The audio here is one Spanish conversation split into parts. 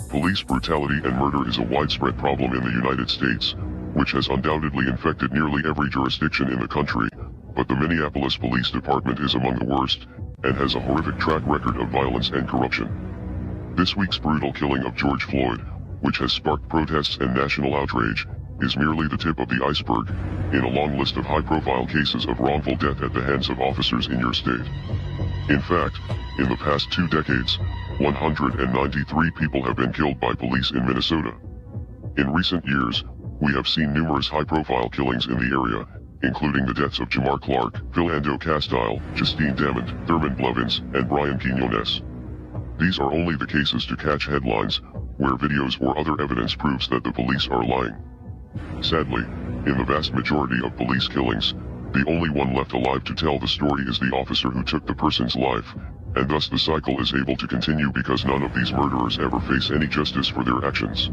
Police brutality and murder is a widespread problem in the United States, which has undoubtedly infected nearly every jurisdiction in the country, but the Minneapolis Police Department is among the worst, and has a horrific track record of violence and corruption. This week's brutal killing of George Floyd, which has sparked protests and national outrage, is merely the tip of the iceberg in a long list of high-profile cases of wrongful death at the hands of officers in your state. In fact, in the past 2 decades, 193 people have been killed by police in Minnesota. In recent years, we have seen numerous high-profile killings in the area, including the deaths of Jamar Clark, Philando Castile, Justine Damond, Thurman Blevins, and Brian Quinones. These are only the cases to catch headlines, where videos or other evidence proves that the police are lying. Sadly, in the vast majority of police killings, the only one left alive to tell the story is the officer who took the person's life, and thus the cycle is able to continue because none of these murderers ever face any justice for their actions.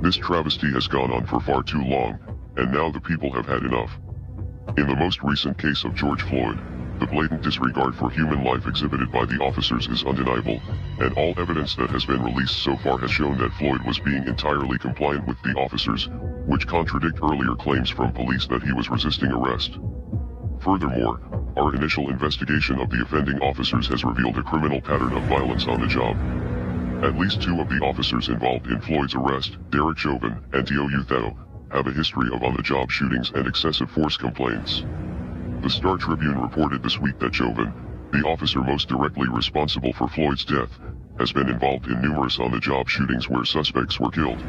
This travesty has gone on for far too long, and now the people have had enough. In the most recent case of George Floyd, the blatant disregard for human life exhibited by the officers is undeniable, and all evidence that has been released so far has shown that Floyd was being entirely compliant with the officers, which contradict earlier claims from police that he was resisting arrest. Furthermore, our initial investigation of the offending officers has revealed a criminal pattern of violence on the job. At least 2 of the officers involved in Floyd's arrest, Derek Chauvin and Tio Uthau, have a history of on-the-job shootings and excessive force complaints. The Star Tribune reported this week that Chauvin, the officer most directly responsible for Floyd's death, has been involved in numerous on-the-job shootings where suspects were killed.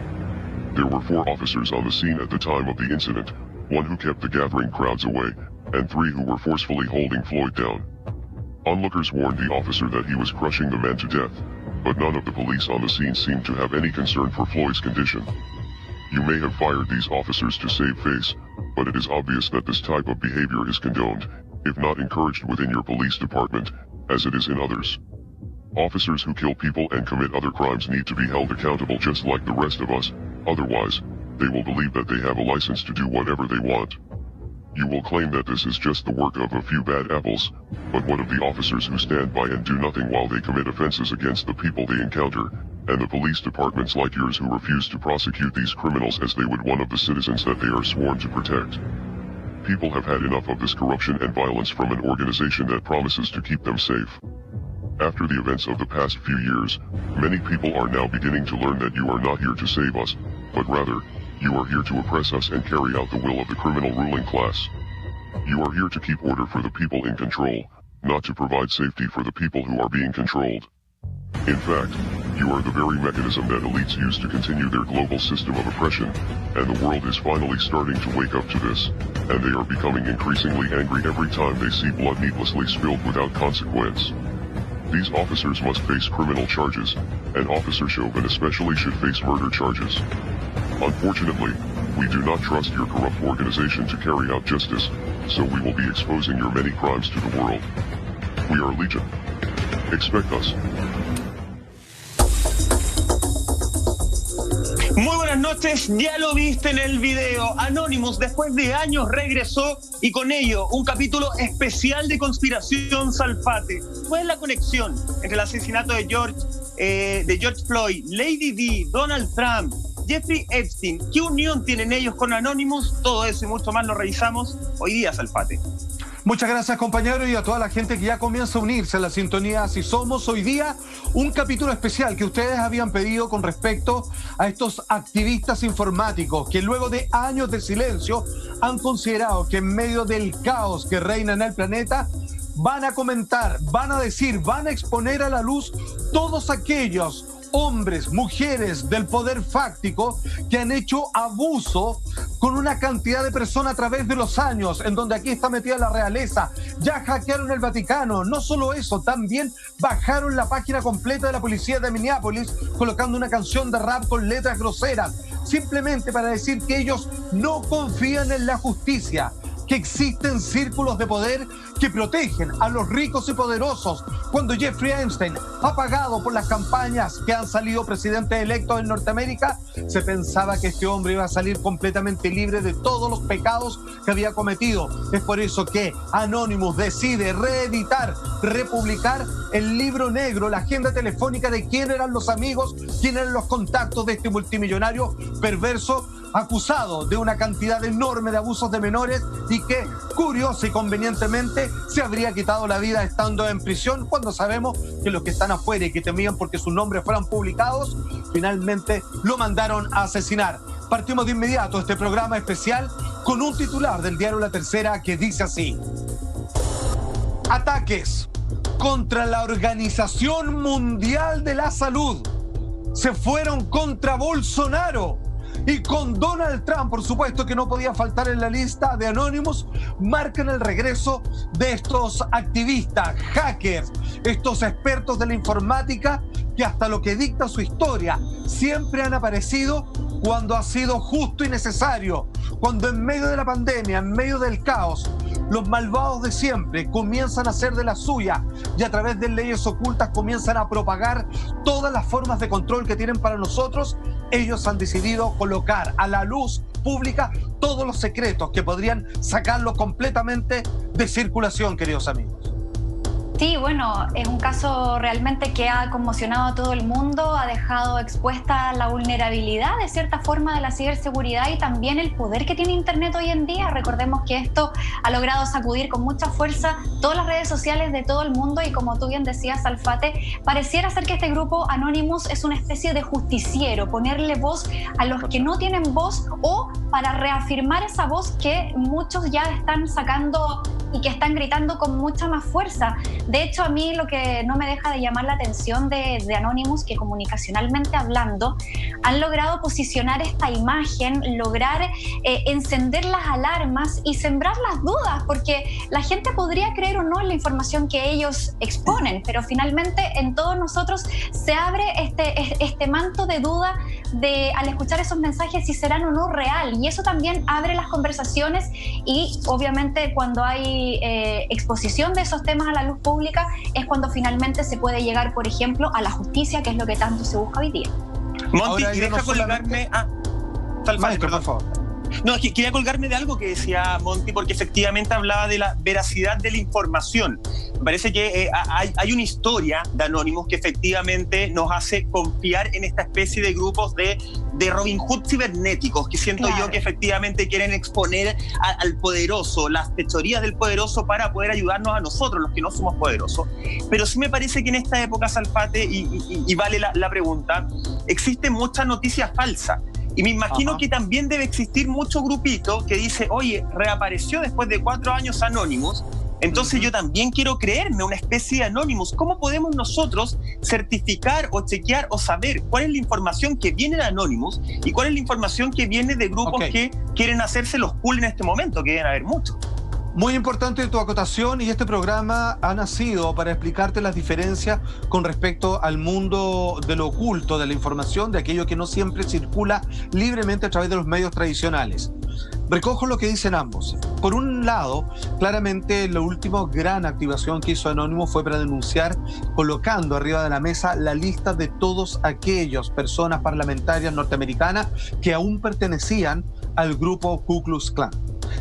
There were 4 officers on the scene at the time of the incident, 1 who kept the gathering crowds away, and 3 who were forcefully holding Floyd down. Onlookers warned the officer that he was crushing the man to death, but none of the police on the scene seemed to have any concern for Floyd's condition. You may have fired these officers to save face, but it is obvious that this type of behavior is condoned, if not encouraged within your police department, as it is in others. Officers who kill people and commit other crimes need to be held accountable just like the rest of us, otherwise, they will believe that they have a license to do whatever they want. You will claim that this is just the work of a few bad apples, but what of the officers who stand by and do nothing while they commit offenses against the people they encounter, and the police departments like yours who refuse to prosecute these criminals as they would one of the citizens that they are sworn to protect? People have had enough of this corruption and violence from an organization that promises to keep them safe. After the events of the past few years, many people are now beginning to learn that you are not here to save us, but rather, you are here to oppress us and carry out the will of the criminal ruling class. You are here to keep order for the people in control, not to provide safety for the people who are being controlled. In fact, you are the very mechanism that elites use to continue their global system of oppression, and the world is finally starting to wake up to this, and they are becoming increasingly angry every time they see blood needlessly spilled without consequence. These officers must face criminal charges, and Officer Chauvin especially should face murder charges. Unfortunately, we do not trust your corrupt organization to carry out justice, so we will be exposing your many crimes to the world. We are Legion. Expect us. Muy buenas noches, ya lo viste en el video. Anonymous después de años regresó y con ello un capítulo especial de Conspiración Salfate. ¿Cuál es la conexión entre el asesinato de George Floyd, Lady D, Donald Trump, Jeffrey Epstein? ¿Qué unión tienen ellos con Anonymous? Todo eso y mucho más lo revisamos hoy día, Salfate. Muchas gracias, compañero, y a toda la gente que ya comienza a unirse a la sintonía Así Somos. Hoy día un capítulo especial que ustedes habían pedido con respecto a estos activistas informáticos que luego de años de silencio han considerado que en medio del caos que reina en el planeta van a comentar, van a decir, van a exponer a la luz todos aquellos hombres, mujeres del poder fáctico que han hecho abuso con una cantidad de personas a través de los años, en donde aquí está metida la realeza, ya hackearon el Vaticano. No solo eso, también bajaron la página completa de la policía de Minneapolis colocando una canción de rap con letras groseras, simplemente para decir que ellos no confían en la justicia. que existen círculos de poder que protegen a los ricos y poderosos. Cuando Jeffrey Epstein ha pagado por las campañas que han salido presidentes electos en Norteamérica, se pensaba que este hombre iba a salir completamente libre de todos los pecados que había cometido. Es por eso que Anonymous decide reeditar, republicar el libro negro, la agenda telefónica de quién eran los amigos, quién eran los contactos de este multimillonario perverso, acusado de una cantidad enorme de abusos de menores y que, curioso y convenientemente, se habría quitado la vida estando en prisión, cuando sabemos que los que están afuera y que temían porque sus nombres fueran publicados, finalmente lo mandaron a asesinar. Partimos de inmediato este programa especial con un titular del diario La Tercera que dice así: ataques contra la Organización Mundial de la Salud se fueron contra Bolsonaro y con Donald Trump, por supuesto, que no podía faltar en la lista de Anonymous. Marcan el regreso de estos activistas, hackers, estos expertos de la informática que, hasta lo que dicta su historia, siempre han aparecido cuando ha sido justo y necesario, cuando en medio de la pandemia, en medio del caos, los malvados de siempre comienzan a hacer de la suya y a través de leyes ocultas comienzan a propagar todas las formas de control que tienen para nosotros. Ellos han decidido colocar a la luz pública todos los secretos que podrían sacarlos completamente de circulación, queridos amigos. Sí, bueno, es un caso realmente que ha conmocionado a todo el mundo, ha dejado expuesta la vulnerabilidad de cierta forma de la ciberseguridad y también el poder que tiene Internet hoy en día. Recordemos que esto ha logrado sacudir con mucha fuerza todas las redes sociales de todo el mundo y, como tú bien decías, Alfate, pareciera ser que este grupo Anonymous es una especie de justiciero, ponerle voz a los que no tienen voz o para reafirmar esa voz que muchos ya están sacando y que están gritando con mucha más fuerza. De hecho, a mí lo que no me deja de llamar la atención de Anonymous, que comunicacionalmente hablando, han logrado posicionar esta imagen, lograr encender las alarmas y sembrar las dudas, porque la gente podría creer o no en la información que ellos exponen, pero finalmente en todos nosotros se abre este manto de duda al escuchar esos mensajes si serán o no real, y eso también abre las conversaciones y obviamente cuando hay exposición de esos temas a la luz pública es cuando finalmente se puede llegar, por ejemplo, a la justicia, que es lo que tanto se busca hoy día. Monty, y deja colgarme... Maestro, por favor. No, es que quería colgarme de algo que decía Monty, porque efectivamente hablaba de la veracidad de la información. Me parece que hay una historia de Anonymous que efectivamente nos hace confiar en esta especie de grupos de Robin Hood cibernéticos, que siento yo que efectivamente quieren exponer al poderoso, las fechorías del poderoso para poder ayudarnos a nosotros, los que no somos poderosos. Pero sí me parece que en esta época, Salfate, y vale la pregunta, existe mucha noticia falsa. Y me imagino que también debe existir mucho grupito que dice, oye, reapareció después de 4 años Anonymous, entonces yo también quiero creerme una especie de Anonymous. ¿Cómo podemos nosotros certificar o chequear o saber cuál es la información que viene de Anonymous y cuál es la información que viene de grupos que quieren hacerse los cool en este momento, que deben haber muchos? Muy importante tu acotación, y este programa ha nacido para explicarte las diferencias con respecto al mundo de lo oculto, de la información, de aquello que no siempre circula libremente a través de los medios tradicionales. Recojo lo que dicen ambos. Por un lado, claramente la última gran activación que hizo Anonymous fue para denunciar, colocando arriba de la mesa la lista de todos aquellos personas parlamentarias norteamericanas que aún pertenecían al grupo Ku Klux Klan.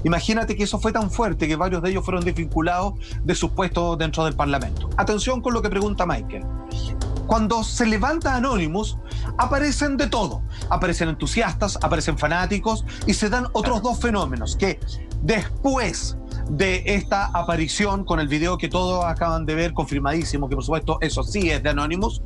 Imagínate que eso fue tan fuerte que varios de ellos fueron desvinculados de sus puestos dentro del Parlamento. Atención con lo que pregunta Michael. Cuando se levanta Anonymous, aparecen de todo. Aparecen entusiastas, aparecen fanáticos y se dan otros dos fenómenos que después de esta aparición con el video que todos acaban de ver, confirmadísimo, que por supuesto eso sí es de Anonymous,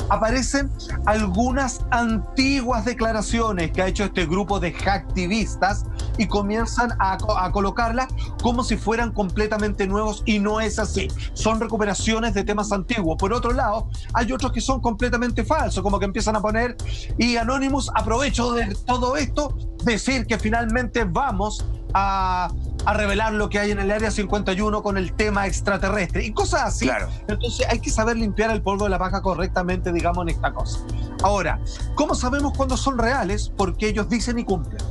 aparecen algunas antiguas declaraciones que ha hecho este grupo de hacktivistas y comienzan a colocarlas como si fueran completamente nuevos, y no es así. Son recuperaciones de temas antiguos. Por otro lado, hay otros que son completamente falsos, como que empiezan a poner, y Anonymous, aprovecho de todo esto, decir que finalmente vamos a revelar lo que hay en el Área 51 con el tema extraterrestre y cosas así. Claro. Entonces hay que saber limpiar el polvo de la paja correctamente, digamos, en esta cosa. Ahora, ¿cómo sabemos cuándo son reales? Porque ellos dicen y cumplen.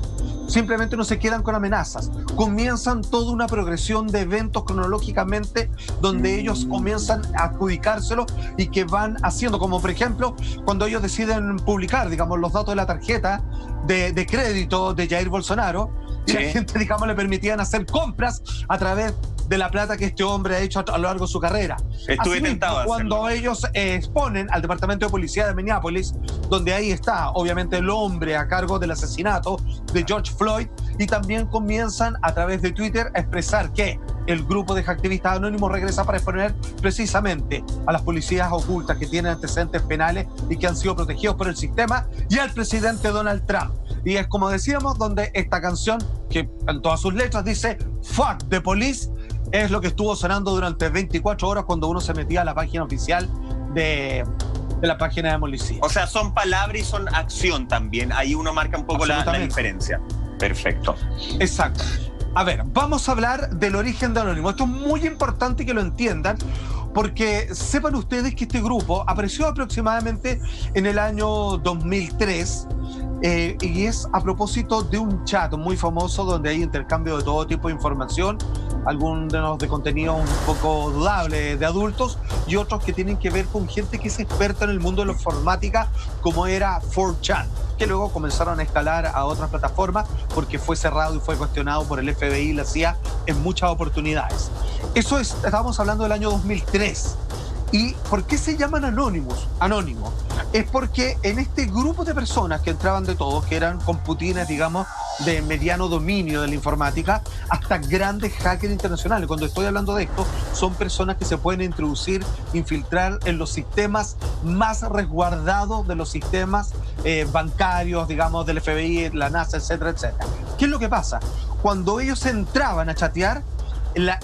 simplemente no se quedan con amenazas. Comienzan toda una progresión de eventos cronológicamente donde ellos comienzan a adjudicárselo y que van haciendo, como por ejemplo, cuando ellos deciden publicar, digamos, los datos de la tarjeta de crédito de Jair Bolsonaro, y la gente, digamos, le permitían hacer compras a través de la plata que este hombre ha hecho a lo largo de su carrera. Estuve tentado a cuando ellos exponen al Departamento de Policía de Minneapolis, donde ahí está, obviamente, el hombre a cargo del asesinato de George Floyd, y también comienzan a través de Twitter a expresar que el grupo de activistas anónimos regresa para exponer precisamente a las policías ocultas que tienen antecedentes penales y que han sido protegidos por el sistema, y al presidente Donald Trump. Y es como decíamos, donde esta canción, que en todas sus letras dice "Fuck the police", es lo que estuvo sonando durante 24 horas cuando uno se metía a la página oficial de la página de policía. O sea, son palabras y son acción también. Ahí uno marca un poco la diferencia. Perfecto. Exacto. A ver, vamos a hablar del origen de Anónimo. Esto es muy importante que lo entiendan, porque sepan ustedes que este grupo apareció aproximadamente en el año 2003, y es a propósito de un chat muy famoso donde hay intercambio de todo tipo de información, algunos de contenido un poco dudable de adultos y otros que tienen que ver con gente que es experta en el mundo de la informática, como era 4chan, que luego comenzaron a escalar a otras plataformas porque fue cerrado y fue cuestionado por el FBI y la CIA en muchas oportunidades. Eso es, estábamos hablando del año 2003. ¿Y por qué se llaman anónimos? Anónimo. Es porque en este grupo de personas que entraban de todos, que eran computines, digamos, de mediano dominio de la informática, hasta grandes hackers internacionales. Cuando estoy hablando de esto, son personas que se pueden introducir, infiltrar en los sistemas más resguardados de los sistemas bancarios, digamos, del FBI, la NASA, etcétera, etcétera. ¿Qué es lo que pasa? Cuando ellos entraban a chatear,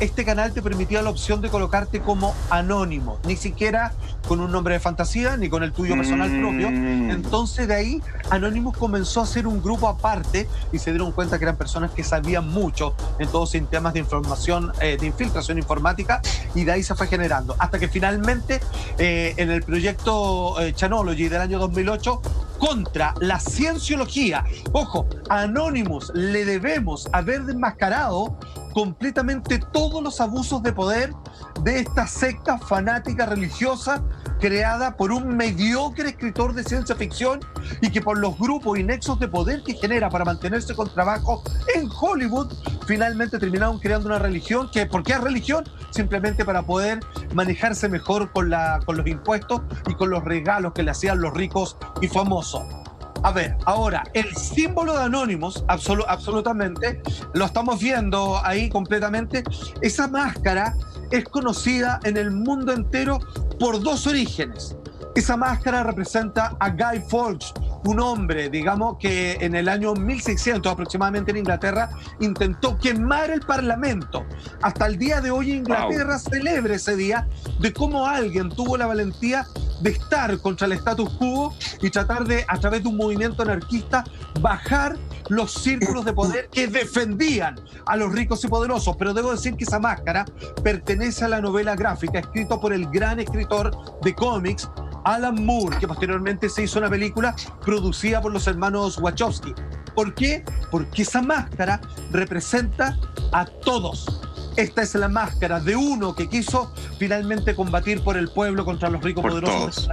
este canal te permitía la opción de colocarte como anónimo, ni siquiera con un nombre de fantasía ni con el tuyo personal propio. Entonces de ahí Anonymous comenzó a ser un grupo aparte y se dieron cuenta que eran personas que sabían mucho en todos los temas de información, de infiltración informática, y de ahí se fue generando hasta que finalmente en el proyecto Chanology del año 2008 contra la cienciología, ojo, a Anonymous le debemos haber desmascarado completamente todos los abusos de poder de esta secta fanática religiosa creada por un mediocre escritor de ciencia ficción y que por los grupos y nexos de poder que genera para mantenerse con trabajo en Hollywood, finalmente terminaron creando una religión que, ¿por qué es religión? Simplemente para poder manejarse mejor con los impuestos y con los regalos que le hacían los ricos y famosos. A ver, ahora, el símbolo de Anonymous, absolutamente, lo estamos viendo ahí completamente. Esa máscara es conocida en el mundo entero por dos orígenes. Esa máscara representa a Guy Fawkes, un hombre, digamos, que en el año 1600 aproximadamente en Inglaterra intentó quemar el Parlamento. Hasta el día de hoy Inglaterra celebra ese día de cómo alguien tuvo la valentía de estar contra el status quo y tratar de, a través de un movimiento anarquista, bajar los círculos de poder que defendían a los ricos y poderosos. Pero debo decir que esa máscara pertenece a la novela gráfica escrita por el gran escritor de cómics Alan Moore, que posteriormente se hizo una película producida por los hermanos Wachowski. ¿Por qué? Porque esa máscara representa a todos. Esta es la máscara de uno que quiso finalmente combatir por el pueblo contra los ricos poderosos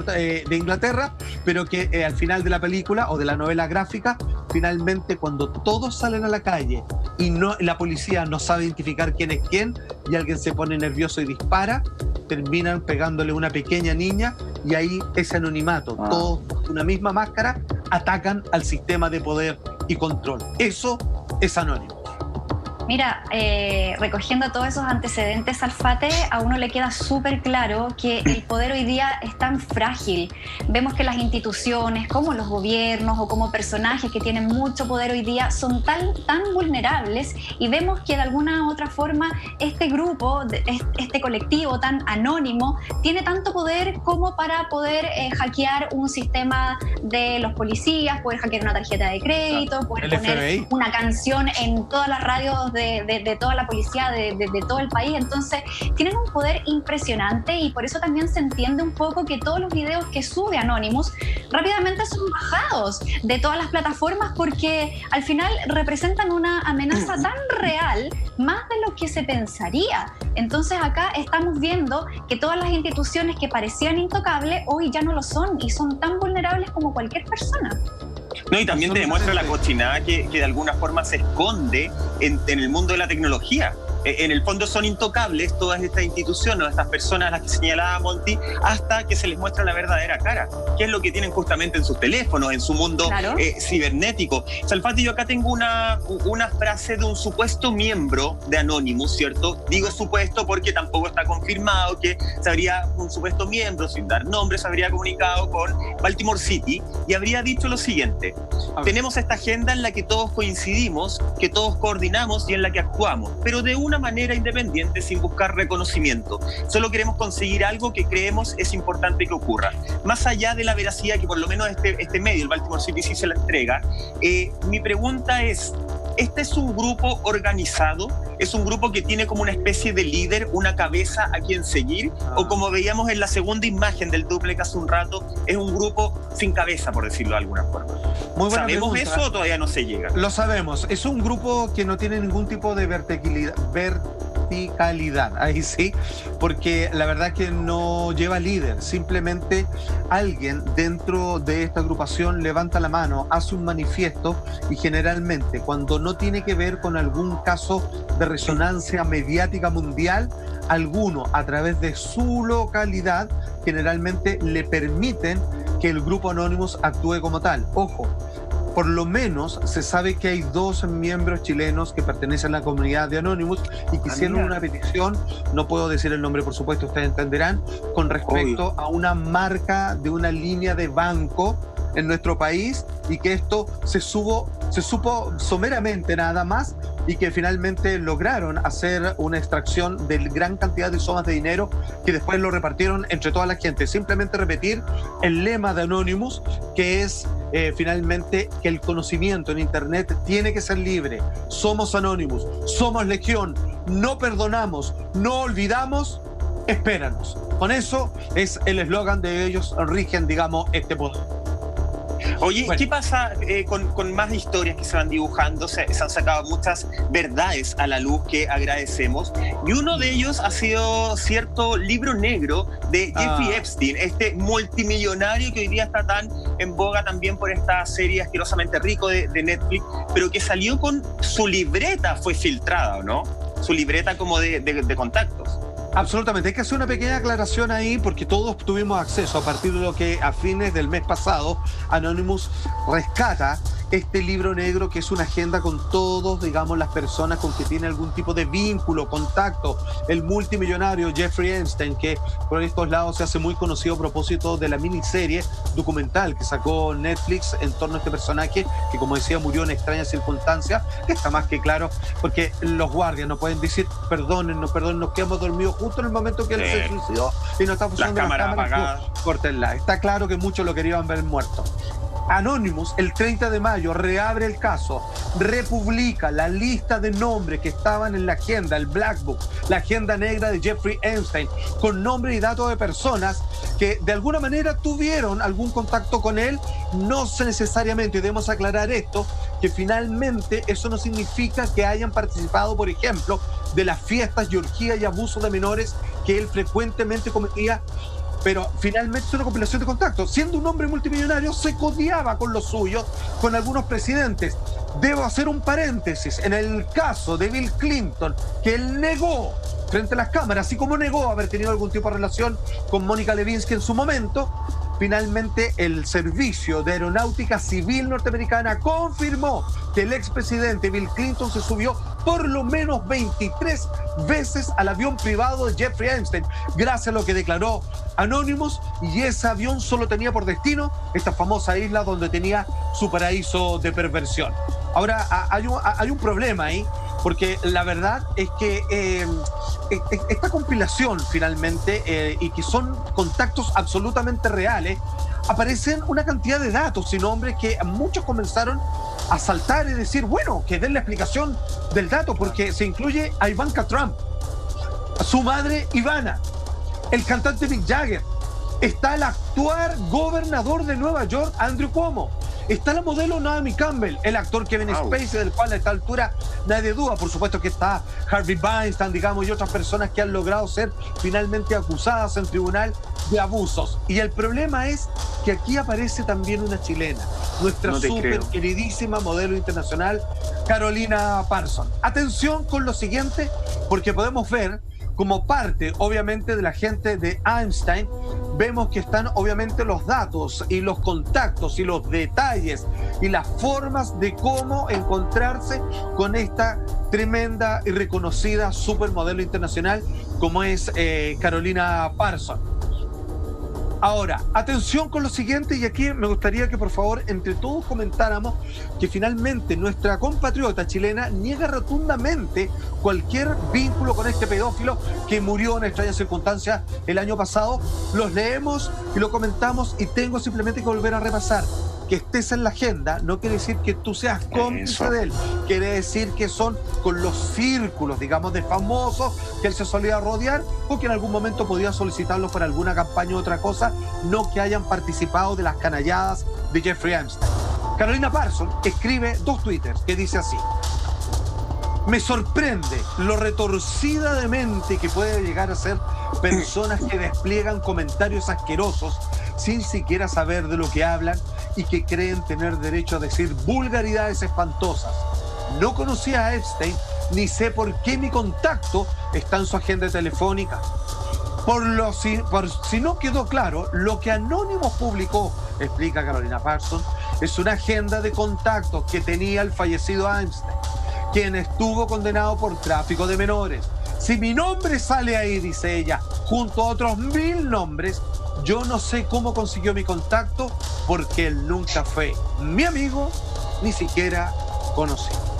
de Inglaterra, pero que al final de la película o de la novela gráfica, finalmente cuando todos salen a la calle y la policía no sabe identificar quién es quién y alguien se pone nervioso y dispara, terminan pegándole una pequeña niña y ahí ese anonimato, todos una misma máscara, atacan al sistema de poder y control. Eso es Anónimo. Mira, recogiendo todos esos antecedentes, Salfate, a uno le queda súper claro que el poder hoy día es tan frágil. Vemos que las instituciones, como los gobiernos o como personajes que tienen mucho poder hoy día, son tan vulnerables, y vemos que de alguna u otra forma este grupo, este colectivo tan anónimo, tiene tanto poder como para poder hackear un sistema de los policías, poder hackear una tarjeta de crédito, poder poner una canción en todas las radios de toda la policía, de todo el país. Entonces, tienen un poder impresionante y por eso también se entiende un poco que todos los videos que sube Anonymous rápidamente son bajados de todas las plataformas porque al final representan una amenaza tan real, más de lo que se pensaría. Entonces acá estamos viendo que todas las instituciones que parecían intocables hoy ya no lo son y son tan vulnerables como cualquier persona. No, y también te demuestra la cochinada que de alguna forma se esconde en el mundo de la tecnología. En el fondo son intocables todas estas instituciones, estas personas a las que señalaba Monty, hasta que se les muestra la verdadera cara, que es lo que tienen justamente en sus teléfonos, en su mundo cibernético. Salfate, yo acá tengo una frase de un supuesto miembro de Anonymous, ¿cierto? Digo supuesto porque tampoco está confirmado que un supuesto miembro, sin dar nombre, se habría comunicado con Baltimore City y habría dicho lo siguiente: tenemos esta agenda en la que todos coincidimos, que todos coordinamos y en la que actuamos, pero de una manera independiente, sin buscar reconocimiento. Solo queremos conseguir algo que creemos es importante que ocurra. Más allá de la veracidad que por lo menos este medio, el Baltimore City, sí se la entrega, mi pregunta es, ¿este es un grupo organizado? ¿Es un grupo que tiene como una especie de líder, una cabeza a quien seguir? ¿O como veíamos en la segunda imagen del duplex hace un rato, es un grupo sin cabeza, por decirlo de alguna forma? Muy buena ¿Sabemos pregunta. eso o todavía no se llega? Lo sabemos. Es un grupo que no tiene ningún tipo de verticalidad, ahí sí, porque la verdad que no lleva líder. Simplemente alguien dentro de esta agrupación levanta la mano, hace un manifiesto y generalmente cuando no tiene que ver con algún caso de resonancia mediática mundial, alguno a través de su localidad generalmente le permiten que el grupo Anonymous actúe como tal. Ojo, por lo menos se sabe que hay 2 miembros chilenos que pertenecen a la comunidad de Anonymous y que hicieron una petición, no puedo decir el nombre por supuesto, ustedes entenderán, con respecto a una marca de una línea de banco en nuestro país y que esto se supo someramente nada más y que finalmente lograron hacer una extracción de gran cantidad de sumas de dinero que después lo repartieron entre toda la gente. Simplemente repetir el lema de Anonymous, que es finalmente que el conocimiento en Internet tiene que ser libre. Somos Anonymous, somos Legión, no perdonamos, no olvidamos, espéranos. Con eso es el eslogan de ellos, rigen, digamos, este poder. Oye, bueno, ¿qué pasa con más historias que se van dibujando? Se han sacado muchas verdades a la luz que agradecemos. Y uno de ellos ha sido cierto libro negro de Jeffrey Epstein, este multimillonario que hoy día está tan en boga también por esta serie Asquerosamente Rico de Netflix, pero que salió con su libreta, fue filtrada, ¿o no? Su libreta como de contactos. Absolutamente, hay que hacer una pequeña aclaración ahí porque todos tuvimos acceso a partir de lo que a fines del mes pasado Anonymous rescata este libro negro, que es una agenda con todos, digamos, las personas con que tiene algún tipo de vínculo, contacto. El multimillonario Jeffrey Epstein, que por estos lados se hace muy conocido a propósito de la miniserie documental que sacó Netflix en torno a este personaje, que como decía murió en extrañas circunstancias, que está más que claro, porque los guardias no pueden decir perdonen, nos quedamos dormidos justo en el momento que él se suicidó y no está funcionando las cámaras apagadas. Córtenla. Está claro que muchos lo querían ver muerto. Anonymous, el 30 de mayo, reabre el caso, republica la lista de nombres que estaban en la agenda, el Black Book, la agenda negra de Jeffrey Epstein, con nombre y datos de personas que de alguna manera tuvieron algún contacto con él. No necesariamente, y debemos aclarar esto, que finalmente eso no significa que hayan participado, por ejemplo, de las fiestas y orgías y abusos de menores que él frecuentemente cometía. Pero finalmente es una compilación de contactos. Siendo un hombre multimillonario, se codiaba con los suyos, con algunos presidentes. Debo hacer un paréntesis. En el caso de Bill Clinton, que él negó frente a las cámaras, así como negó haber tenido algún tipo de relación con Mónica Lewinsky en su momento, finalmente el Servicio de Aeronáutica Civil norteamericana confirmó que el expresidente Bill Clinton se subió por lo menos 23 veces al avión privado de Jeffrey Epstein, gracias a lo que declaró Anonymous, y ese avión solo tenía por destino esta famosa isla donde tenía su paraíso de perversión. Ahora, hay un problema ahí, porque la verdad es que esta compilación finalmente, y que son contactos absolutamente reales, aparecen una cantidad de datos y nombres que muchos comenzaron a saltar y decir, bueno, que den la explicación del dato, porque se incluye a Ivanka Trump, a su madre Ivana, el cantante Mick Jagger, está el actual gobernador de Nueva York, Andrew Cuomo, está la modelo Naomi Campbell, el actor Kevin Spacey, del cual a esta altura nadie duda. Por supuesto que está Harvey Weinstein, digamos, y otras personas que han logrado ser finalmente acusadas en tribunal de abusos. Y el problema es que aquí aparece también una chilena, nuestra súper queridísima modelo internacional, Carolina Parsons. Atención con lo siguiente, porque podemos ver como parte, obviamente, de la gente de Einstein, vemos que están, obviamente, los datos y los contactos y los detalles y las formas de cómo encontrarse con esta tremenda y reconocida supermodelo internacional como es Carolina Parsons. Ahora, atención con lo siguiente, y aquí me gustaría que por favor entre todos comentáramos que finalmente nuestra compatriota chilena niega rotundamente cualquier vínculo con este pedófilo que murió en extrañas circunstancias el año pasado. Los leemos y lo comentamos, y tengo simplemente que volver a repasar. Que estés en la agenda no quiere decir que tú seas cómplice de él, quiere decir que son con los círculos, digamos, de famosos que él se solía rodear, o que en algún momento podía solicitarlos para alguna campaña u otra cosa, no que hayan participado de las canalladas de Jeffrey Epstein. Carolina Parsons escribe 2 twitters que dice así: me sorprende lo retorcida de mente que puede llegar a ser personas que despliegan comentarios asquerosos sin siquiera saber de lo que hablan y que creen tener derecho a decir vulgaridades espantosas. No conocía a Epstein, ni sé por qué mi contacto está en su agenda telefónica. Por si no quedó claro, lo que Anonymous publicó, explica Carolina Parsons, es una agenda de contactos que tenía el fallecido Epstein, quien estuvo condenado por tráfico de menores. Si mi nombre sale ahí, dice ella, junto a otros 1000 nombres, yo no sé cómo consiguió mi contacto, porque él nunca fue mi amigo, ni siquiera conocido.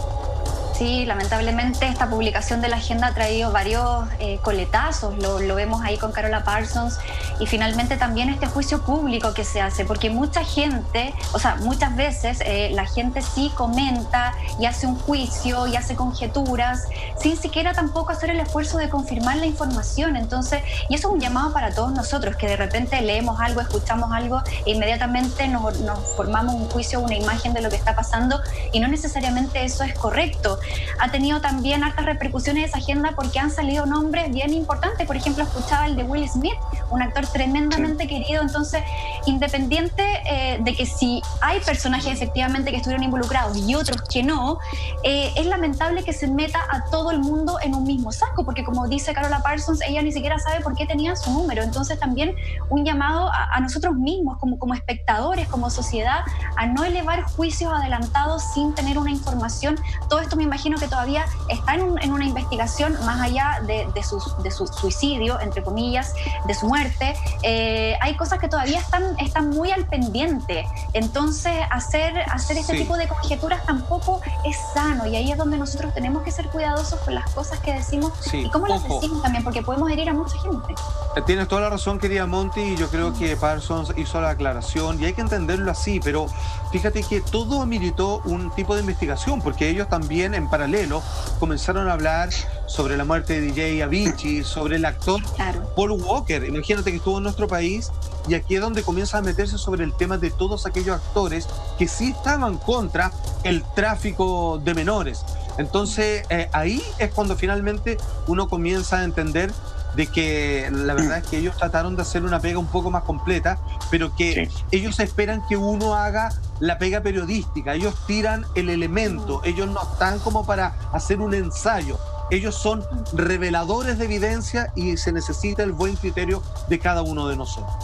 Sí, lamentablemente esta publicación de la agenda ha traído varios coletazos, lo vemos ahí con Carola Parsons, y finalmente también este juicio público que se hace, porque mucha gente, o sea, muchas veces la gente sí comenta y hace un juicio y hace conjeturas, sin siquiera tampoco hacer el esfuerzo de confirmar la información. Entonces, y eso es un llamado para todos nosotros, que de repente leemos algo, escuchamos algo e inmediatamente nos formamos un juicio, una imagen de lo que está pasando, y no necesariamente eso es correcto. Ha tenido también hartas repercusiones esa agenda porque han salido nombres bien importantes. Por ejemplo, escuchaba el de Will Smith, un actor tremendamente querido. Entonces, independiente de que si hay personajes efectivamente que estuvieron involucrados y otros que no, es lamentable que se meta a todo el mundo en un mismo saco, porque como dice Carola Parsons, ella ni siquiera sabe por qué tenía su número. Entonces también un llamado a nosotros mismos como espectadores, como sociedad, a no elevar juicios adelantados sin tener una información. Todo esto me imagino que todavía está en una investigación, más allá de su suicidio, entre comillas, de su muerte. Hay cosas que todavía están muy al pendiente. Entonces hacer este tipo de conjeturas tampoco es sano, y ahí es donde nosotros tenemos que ser cuidadosos con las cosas que decimos y cómo las decimos también, porque podemos herir a mucha gente. Tienes toda la razón, querida Monty, y yo creo que Parsons hizo la aclaración y hay que entenderlo así, pero fíjate que todo ameritó un tipo de investigación, porque ellos también en paralelo comenzaron a hablar sobre la muerte de DJ Avicii, sobre el actor Paul Walker. Imagínate que estuvo en nuestro país, y aquí es donde comienza a meterse sobre el tema de todos aquellos actores que sí estaban contra el tráfico de menores. Entonces ahí es cuando finalmente uno comienza a entender de que la verdad es que ellos trataron de hacer una pega un poco más completa, pero que ellos esperan que uno haga la pega periodística. Ellos tiran el elemento, ellos no están como para hacer un ensayo. Ellos son reveladores de evidencia y se necesita el buen criterio de cada uno de nosotros.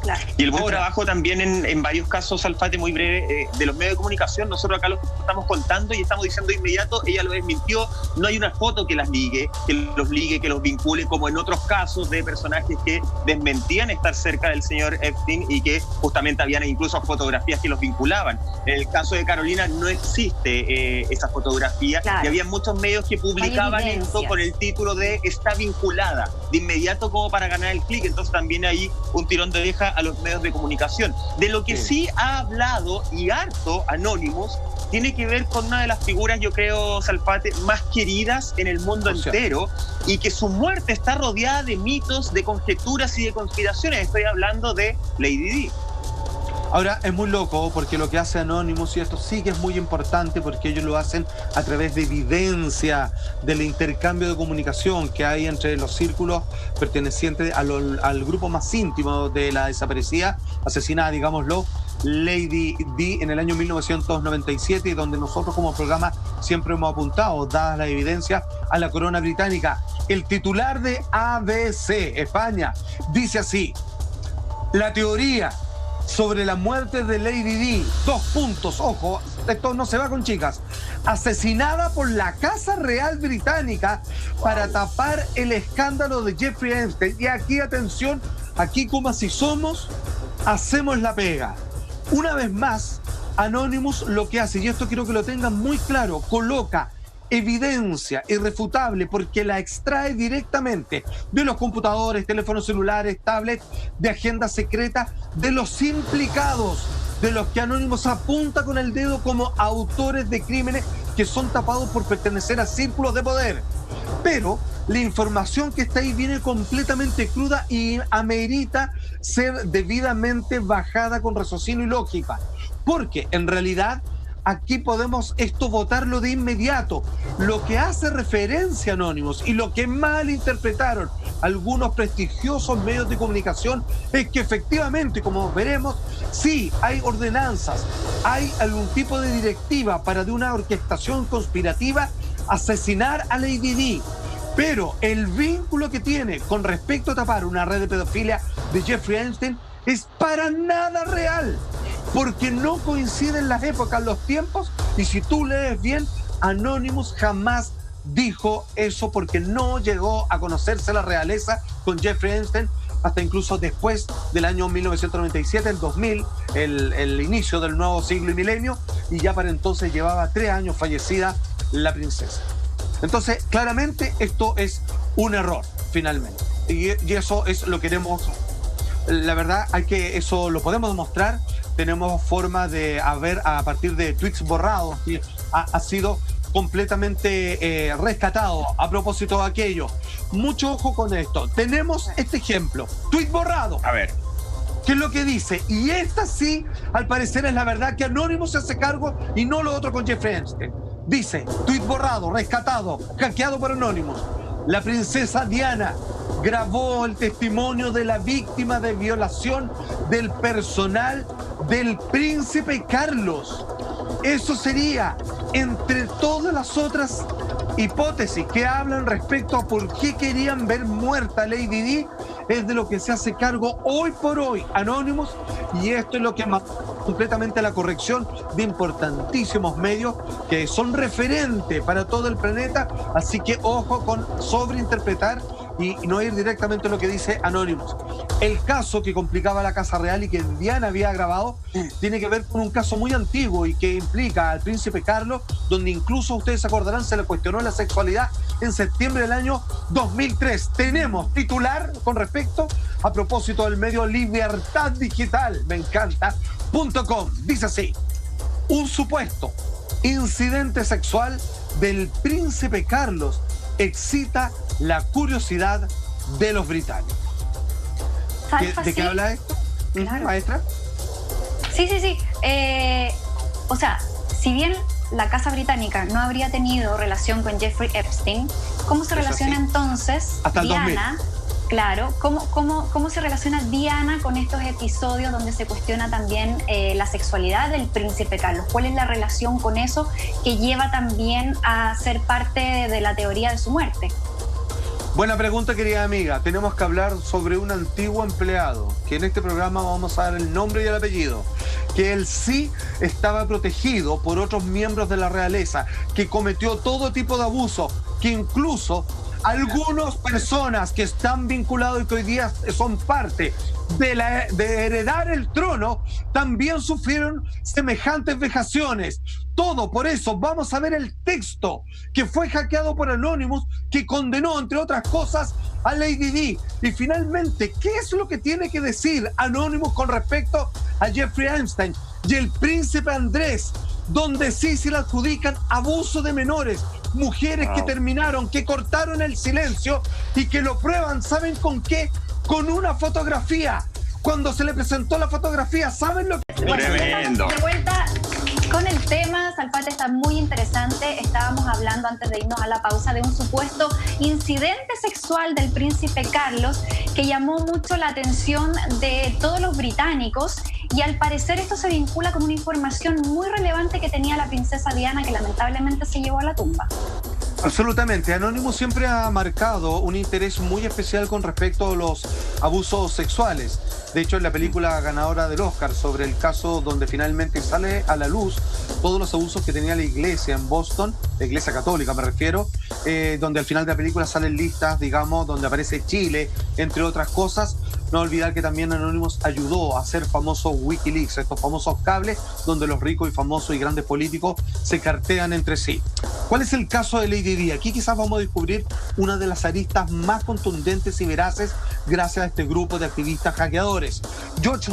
Claro. Y el buen trabajo también en varios casos, Alfate, muy breve, de los medios de comunicación. Nosotros acá lo estamos contando y estamos diciendo de inmediato, ella lo desmintió, no hay una foto que las ligue, que los vincule, como en otros casos de personajes que desmentían estar cerca del señor Epstein y que justamente habían incluso fotografías que los vinculaban. En el caso de Carolina no existe esa fotografía, y había muchos medios que publicaban esto con el título de está vinculada. de inmediato como para ganar el clic. Entonces también hay un tirón de oreja a los medios de comunicación. De lo que sí ha hablado y harto Anonymous tiene que ver con una de las figuras, yo creo, Salfate, más queridas en el mundo entero, y que su muerte está rodeada de mitos, de conjeturas y de conspiraciones. Estoy hablando de Lady Di. Ahora, es muy loco porque lo que hace Anonymous, y esto sí que es muy importante porque ellos lo hacen a través de evidencia del intercambio de comunicación que hay entre los círculos pertenecientes al grupo más íntimo de la desaparecida, asesinada, digámoslo, Lady Di en el año 1997, y donde nosotros como programa siempre hemos apuntado, dadas las evidencias, a la corona británica. El titular de ABC España dice así: la teoría sobre la muerte de Lady Di, 2 puntos, ojo, esto no se va con chicas, asesinada por la Casa Real Británica para tapar el escándalo de Jeffrey Epstein. Y aquí, atención, aquí como así somos, hacemos la pega. Una vez más, Anonymous lo que hace, y esto quiero que lo tengan muy claro, coloca evidencia irrefutable porque la extrae directamente de los computadores, teléfonos celulares, tablets, de agenda secreta de los implicados, de los que Anonymous apunta con el dedo como autores de crímenes que son tapados por pertenecer a círculos de poder. Pero la información que está ahí viene completamente cruda y amerita ser debidamente bajada con raciocinio y lógica, porque en realidad aquí podemos esto votarlo de inmediato. Lo que hace referencia a Anonymous y lo que mal interpretaron algunos prestigiosos medios de comunicación es que efectivamente, como veremos, sí hay ordenanzas, hay algún tipo de directiva para de una orquestación conspirativa asesinar a Lady Di. Pero el vínculo que tiene con respecto a tapar una red de pedofilia de Jeffrey Epstein es para nada real, porque no coinciden las épocas, los tiempos, y si tú lees bien, Anonymous jamás dijo eso, porque no llegó a conocerse la realeza con Jeffrey Epstein hasta incluso después del año 1997, el 2000, el inicio del nuevo siglo y milenio, y ya para entonces llevaba 3 años fallecida la princesa. Entonces, claramente esto es un error, finalmente, y eso es lo que queremos. La verdad, eso lo podemos mostrar. Tenemos forma de ver a partir de tweets borrados, que ha sido completamente rescatado a propósito de aquello. Mucho ojo con esto. Tenemos este ejemplo, tweet borrado. A ver. ¿Qué es lo que dice? Y esta sí, al parecer, es la verdad, que Anonymous se hace cargo y no lo otro con Jeffrey Epstein. Dice, tweet borrado, rescatado, hackeado por Anonymous. La princesa Diana grabó el testimonio de la víctima de violación del personal del príncipe Carlos. Eso sería, entre todas las otras hipótesis que hablan respecto a por qué querían ver muerta a Lady Di, es de lo que se hace cargo hoy por hoy Anonymous, y esto es lo que más completamente la corrección de importantísimos medios que son referentes para todo el planeta, así que ojo con sobreinterpretar y no ir directamente a lo que dice Anonymous. El caso que complicaba la Casa Real y que Diana había grabado tiene que ver con un caso muy antiguo y que implica al príncipe Carlos, donde incluso ustedes se acordarán, se le cuestionó la sexualidad en septiembre del año 2003. Tenemos titular con respecto a propósito del medio Libertad Digital, me encanta, .com. Dice así: un supuesto incidente sexual del príncipe Carlos excita la curiosidad de los británicos. ¿De qué habla esto, claro, maestra? Sí. O sea, si bien la Casa Británica no habría tenido relación con Jeffrey Epstein, ¿cómo se relaciona entonces hasta el Diana? 2000. Claro, ¿cómo se relaciona Diana con estos episodios donde se cuestiona también la sexualidad del príncipe Carlos? ¿Cuál es la relación con eso que lleva también a ser parte de la teoría de su muerte? Buena pregunta, querida amiga. Tenemos que hablar sobre un antiguo empleado, que en este programa vamos a dar el nombre y el apellido, que él sí estaba protegido por otros miembros de la realeza, que cometió todo tipo de abuso, que incluso Algunas personas que están vinculadas y que hoy día son parte de heredar el trono, también sufrieron semejantes vejaciones. Todo por eso vamos a ver el texto que fue hackeado por Anonymous, que condenó, entre otras cosas, a Lady Di. Y finalmente, ¿qué es lo que tiene que decir Anonymous con respecto a Jeffrey Epstein y el príncipe Andrés, donde sí se le adjudican abuso de menores, mujeres que terminaron, que cortaron el silencio y que lo prueban? ¿Saben con qué? Con una fotografía. Cuando se le presentó la fotografía, ¿saben lo que? Tremendo. De vuelta con el tema, Salfate, está muy interesante. Estábamos hablando antes de irnos a la pausa de un supuesto incidente sexual del príncipe Carlos que llamó mucho la atención de todos los británicos, y al parecer esto se vincula con una información muy relevante que tenía la princesa Diana, que lamentablemente se llevó a la tumba. Absolutamente. Anonymous siempre ha marcado un interés muy especial con respecto a los abusos sexuales. De hecho, en la película ganadora del Oscar sobre el caso donde finalmente sale a la luz todos los abusos que tenía la iglesia en Boston, la iglesia católica me refiero, donde al final de la película salen listas, digamos, donde aparece Chile, entre otras cosas. No olvidar que también Anonymous ayudó a hacer famosos Wikileaks, estos famosos cables donde los ricos y famosos y grandes políticos se cartean entre sí. ¿Cuál es el caso de Lady Di? Aquí quizás vamos a descubrir una de las aristas más contundentes y veraces gracias a este grupo de activistas hackeadores. George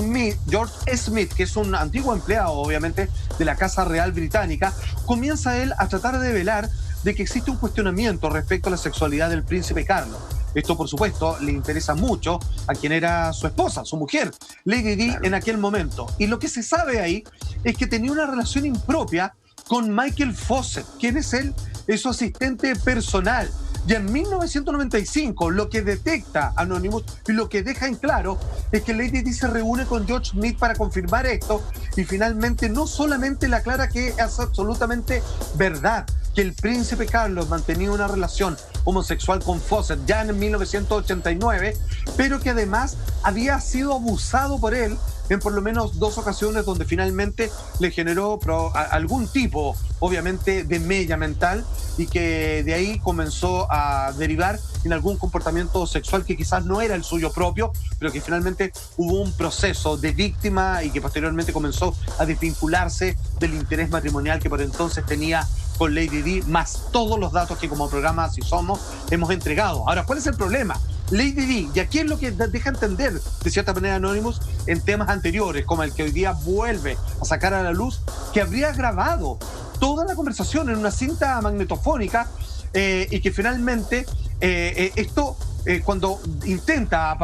Smith, que es un antiguo empleado, obviamente, de la Casa Real Británica, comienza él a tratar de develar de que existe un cuestionamiento respecto a la sexualidad del príncipe Carlos. Esto, por supuesto, le interesa mucho a quien era su esposa, su mujer, Lady Di, en aquel momento. Y lo que se sabe ahí es que tenía una relación impropia con Michael Fawcett. ¿Quién es él? Es su asistente personal. Y en 1995 lo que detecta Anonymous y lo que deja en claro es que Lady Di se reúne con George Smith para confirmar esto, y finalmente no solamente le aclara que es absolutamente verdad que el príncipe Carlos mantenía una relación homosexual con Fawcett ya en 1989, pero que además había sido abusado por él en por lo menos 2 ocasiones, donde finalmente le generó algún tipo, obviamente, de mella mental, y que de ahí comenzó a derivar en algún comportamiento sexual que quizás no era el suyo propio, pero que finalmente hubo un proceso de víctima y que posteriormente comenzó a desvincularse del interés matrimonial que por entonces tenía con Lady Di, más todos los datos que como programa Así Somos hemos entregado. Ahora, ¿cuál es el problema? Lady Di, y aquí es lo que deja entender de cierta manera Anonymous en temas anteriores, como el que hoy día vuelve a sacar a la luz, que habría grabado toda la conversación en una cinta magnetofónica, y que finalmente esto, cuando intenta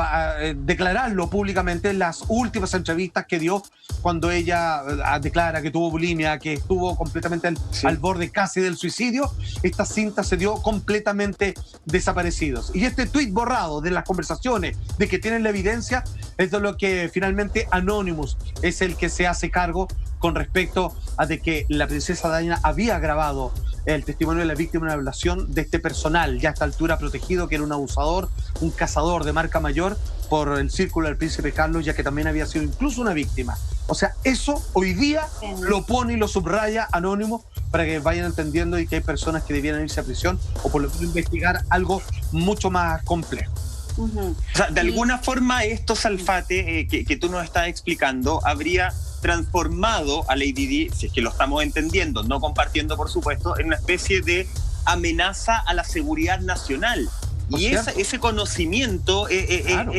declararlo públicamente, las últimas entrevistas que dio, cuando ella declara que tuvo bulimia, que estuvo completamente al borde casi del suicidio, estas cintas se dio completamente desaparecidos. Y este tuit borrado de las conversaciones, de que tienen la evidencia, es de lo que finalmente Anonymous es el que se hace cargo con respecto a de que la princesa Diana había grabado el testimonio de la víctima en una violación de este personal, ya a esta altura protegido, que era un abusador, un cazador de marca mayor por el círculo del príncipe Carlos, ya que también había sido incluso una víctima. O sea, eso hoy día lo pone y lo subraya Anónimo para que vayan entendiendo y que hay personas que debieran irse a prisión o por lo menos investigar algo mucho más complejo. O sea, de alguna forma esto, Salfate, que tú nos estás explicando, habría transformado a Lady Di, si es que lo estamos entendiendo, no compartiendo por supuesto, en una especie de amenaza a la seguridad nacional. Y ese conocimiento, claro,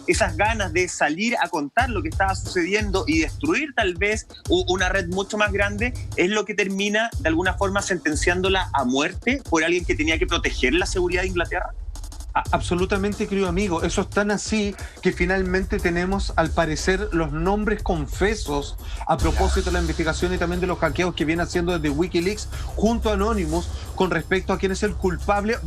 esas ganas de salir a contar lo que estaba sucediendo y destruir tal vez una red mucho más grande, es lo que termina de alguna forma sentenciándola a muerte por alguien que tenía que proteger la seguridad de Inglaterra. Absolutamente, querido amigo. Eso es tan así que finalmente tenemos, al parecer, los nombres confesos a propósito de la investigación y también de los hackeos que viene haciendo desde Wikileaks junto a Anonymous con respecto a quién es el culpable,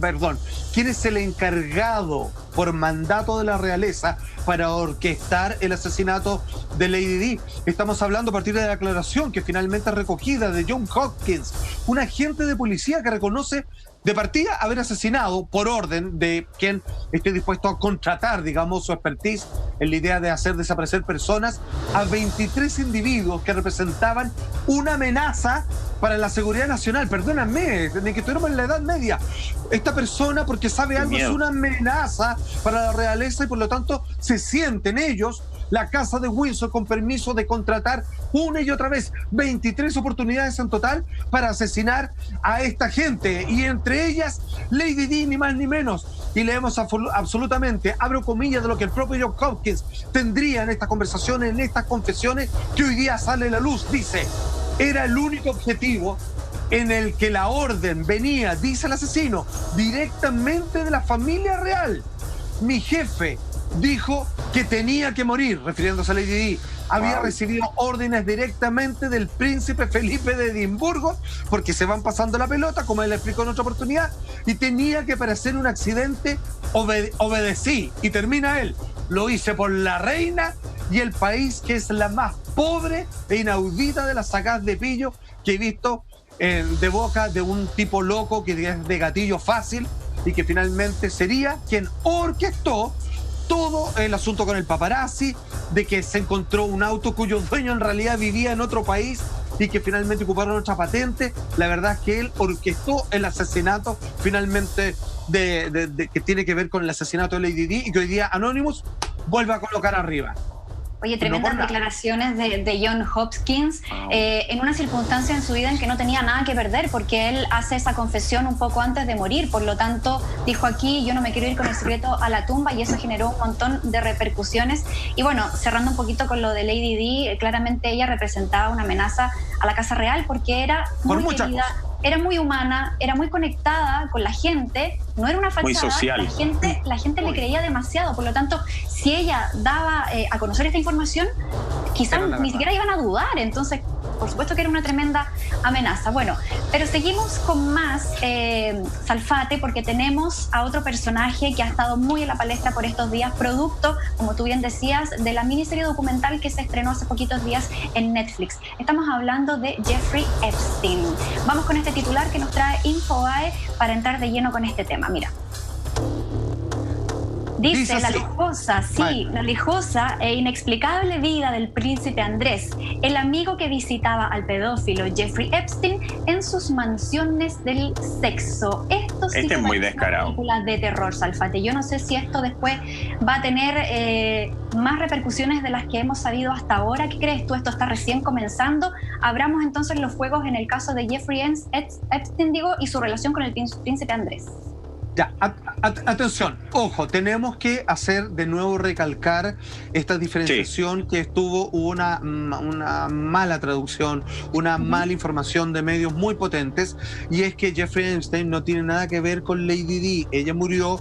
quién es el encargado por mandato de la realeza para orquestar el asesinato de Lady Di. Estamos hablando a partir de la declaración que finalmente es recogida de John Hopkins, un agente de policía que reconoce de partida haber asesinado por orden de quien esté dispuesto a contratar, digamos, su expertise en la idea de hacer desaparecer personas, a 23 individuos que representaban una amenaza para la seguridad nacional, perdóname, desde que estuviéramos en la Edad Media. Esta persona, porque sabe algo, es una amenaza para la realeza y por lo tanto se sienten ellos, la casa de Windsor, con permiso de contratar una y otra vez 23 oportunidades en total para asesinar a esta gente, y entre ellas Lady Di, ni más ni menos. Y leemos absolutamente, abro comillas, de lo que el propio John Hopkins tendría en estas conversaciones, en estas confesiones que hoy día sale a la luz. Dice: era el único objetivo en el que la orden venía, dice el asesino, directamente de la familia real. Mi jefe dijo que tenía que morir, refiriéndose a Lady Di. Había recibido órdenes directamente del príncipe Felipe de Edimburgo, porque se van pasando la pelota, como él explicó en otra oportunidad, y tenía que parecer un accidente, obedecí. Y termina él: lo hice por la reina y el país, que es la más pobre e inaudita de las sacadas de pillo que he visto de boca de un tipo loco que es de gatillo fácil y que finalmente sería quien orquestó todo el asunto con el paparazzi, de que se encontró un auto cuyo dueño en realidad vivía en otro país y que finalmente ocuparon otra patente. La verdad es que él orquestó el asesinato finalmente que tiene que ver con el asesinato de Lady Di, y que hoy día Anonymous vuelve a colocar arriba. Oye, tremendas declaraciones de John Hopkins en una circunstancia en su vida en que no tenía nada que perder, porque él hace esa confesión un poco antes de morir. Por lo tanto, dijo aquí: yo no me quiero ir con el secreto a la tumba, y eso generó un montón de repercusiones. Y bueno, cerrando un poquito con lo de Lady Di, claramente ella representaba una amenaza a la Casa Real, porque era muy querida, era muy humana, era muy conectada con la gente, no era una fachada, muy social. La gente le creía demasiado. Por lo tanto, si ella daba a conocer esta información, quizás ni siquiera iban a dudar. Entonces, por supuesto que era una tremenda amenaza. Bueno, pero seguimos con más Salfate, porque tenemos a otro personaje que ha estado muy en la palestra por estos días, producto, como tú bien decías, de la miniserie documental que se estrenó hace poquitos días en Netflix. Estamos hablando de Jeffrey Epstein. Vamos con este titular que nos trae Infobae para entrar de lleno con este tema. Mira. Dice la lujosa e inexplicable vida del príncipe Andrés, el amigo que visitaba al pedófilo Jeffrey Epstein en sus mansiones del sexo. Esto sí es muy descarado. Películas de terror, Salfate. Yo no sé si esto después va a tener más repercusiones de las que hemos sabido hasta ahora. ¿Qué crees tú? Esto está recién comenzando. Abramos entonces los fuegos en el caso de Jeffrey Epstein, y su relación con el príncipe Andrés. Ya, atención, ojo, tenemos que hacer de nuevo recalcar esta diferenciación que hubo una mala traducción, una mala información de medios muy potentes, y es que Jeffrey Epstein no tiene nada que ver con Lady Di. Ella murió,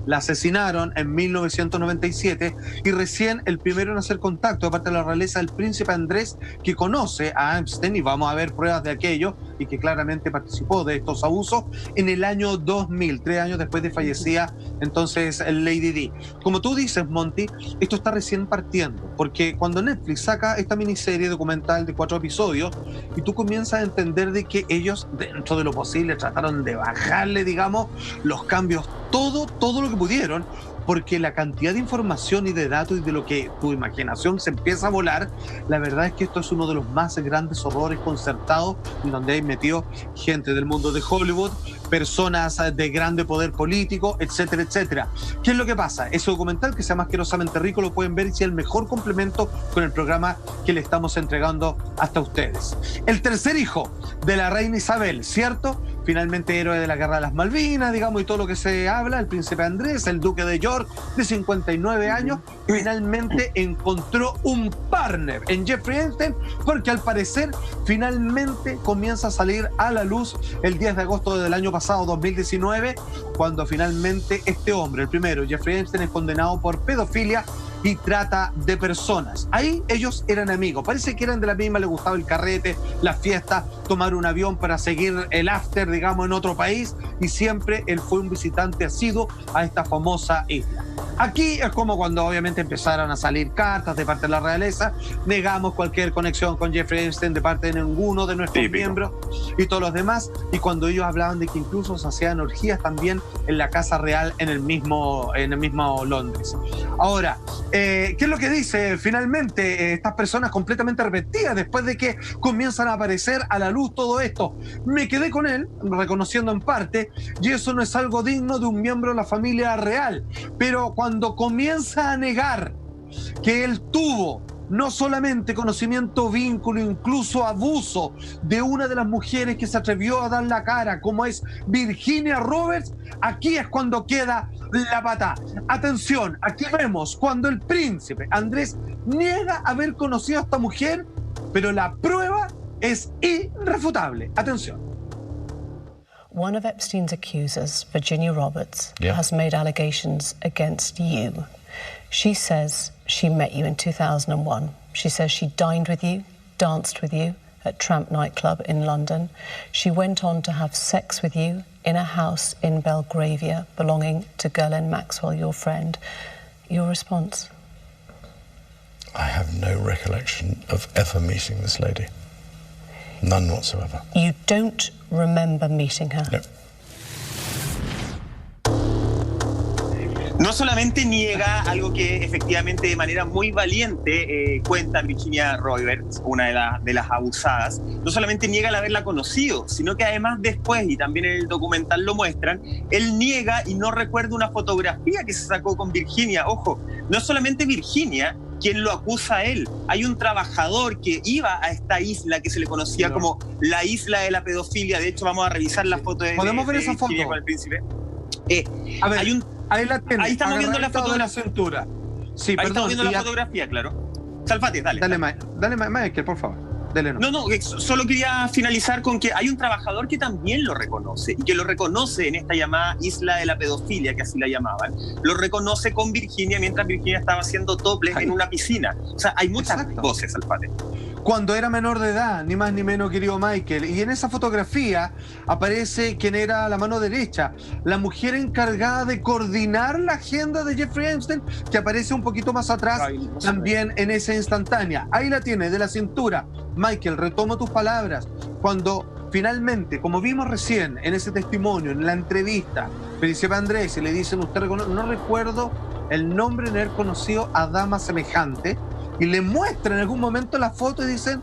la asesinaron en 1997, y recién el primero en hacer contacto de parte de la realeza, el príncipe Andrés, que conoce a Epstein, y vamos a ver pruebas de aquello, y que claramente participó de estos abusos, en el año 2000, 3 años después de fallecida entonces Lady Di. Como tú dices, Monty, esto está recién partiendo, porque cuando Netflix saca esta miniserie documental de 4 episodios, y tú comienzas a entender de que ellos, dentro de lo posible, trataron de bajarle, digamos, los cambios, todo lo que pudieron, porque la cantidad de información y de datos y de lo que tu imaginación se empieza a volar, la verdad es que esto es uno de los más grandes horrores concertados, en donde hay metido gente del mundo de Hollywood, personas de grande poder político, etcétera, etcétera. ¿Qué es lo que pasa? Ese documental, que se llama Asquerosamente Rico, lo pueden ver, y es el mejor complemento con el programa que le estamos entregando hasta ustedes. El tercer hijo de la reina Isabel, ¿cierto? Finalmente héroe de la Guerra de las Malvinas, digamos, y todo lo que se habla, el príncipe Andrés, el duque de York, de 59 años, finalmente encontró un partner en Jeffrey Epstein, porque al parecer finalmente comienza a salir a la luz el 10 de agosto del año pasado, 2019, cuando finalmente este hombre, el primero, Jeffrey Epstein, es condenado por pedofilia y trata de personas. Ahí ellos eran amigos, parece que eran de la misma, les gustaba el carrete, las fiestas, tomar un avión para seguir el after, digamos, en otro país, y siempre él fue un visitante asiduo a esta famosa isla. Aquí es como cuando obviamente empezaron a salir cartas de parte de la realeza, negamos cualquier conexión con Jeffrey Epstein de parte de ninguno de nuestros miembros y todos los demás, y cuando ellos hablaban de que incluso se hacían orgías también en la Casa Real en el mismo Londres. Ahora, ¿qué es lo que dice finalmente estas personas completamente arrepentidas después de que comienzan a aparecer a la luz todo esto? Me quedé con él, reconociendo en parte, y eso no es algo digno de un miembro de la familia real, pero cuando comienza a negar que él tuvo no solamente conocimiento, vínculo, incluso abuso de una de las mujeres que se atrevió a dar la cara, como es Virginia Roberts, aquí es cuando queda la pata. Atención, aquí vemos cuando el príncipe Andrés niega haber conocido a esta mujer, pero la prueba es irrefutable. Atención. One of Epstein's accusers, Virginia Roberts, has made allegations against you. She says she met you in 2001. She says she dined with you, danced with you at Tramp nightclub in London. She went on to have sex with you in a house in Belgravia belonging to Ghislaine Maxwell, your friend. Your response? I have no recollection of ever meeting this lady. None whatsoever. You don't remember meeting her? No. No solamente niega algo que efectivamente de manera muy valiente cuenta Virginia Roberts, una de las abusadas, no solamente niega el haberla conocido, sino que además después, y también en el documental lo muestran, él niega y no recuerda una fotografía que se sacó con Virginia. Ojo, no es solamente Virginia quien lo acusa a él. Hay un trabajador que iba a esta isla que se le conocía como la isla de la pedofilia. De hecho, vamos a revisar la foto de ¿Podemos ver esa foto? Con el príncipe. A ver, ahí la tiene. Ahí estamos viendo la foto de la cintura. Sí, ahí perdón. estamos viendo la fotografía, claro. Salfate, dale. Dale, Michael, por favor. No, solo quería finalizar con que hay un trabajador que también lo reconoce, y que lo reconoce en esta llamada isla de la pedofilia, que así la llamaban. Lo reconoce con Virginia mientras Virginia estaba haciendo topless en una piscina. O sea, hay muchas voces, Alfate. Cuando era menor de edad, ni más ni menos, querido Michael. Y en esa fotografía aparece quien era la mano derecha, la mujer encargada de coordinar la agenda de Jeffrey Epstein, que aparece un poquito más atrás, también en esa instantánea. Ahí la tiene, de la cintura. Michael, retomo tus palabras. Cuando finalmente, como vimos recién en ese testimonio, en la entrevista, Príncipe Andrés, y le dicen, usted no recuerdo el nombre de haber conocido a dama semejante, y le muestran en algún momento la foto y dicen,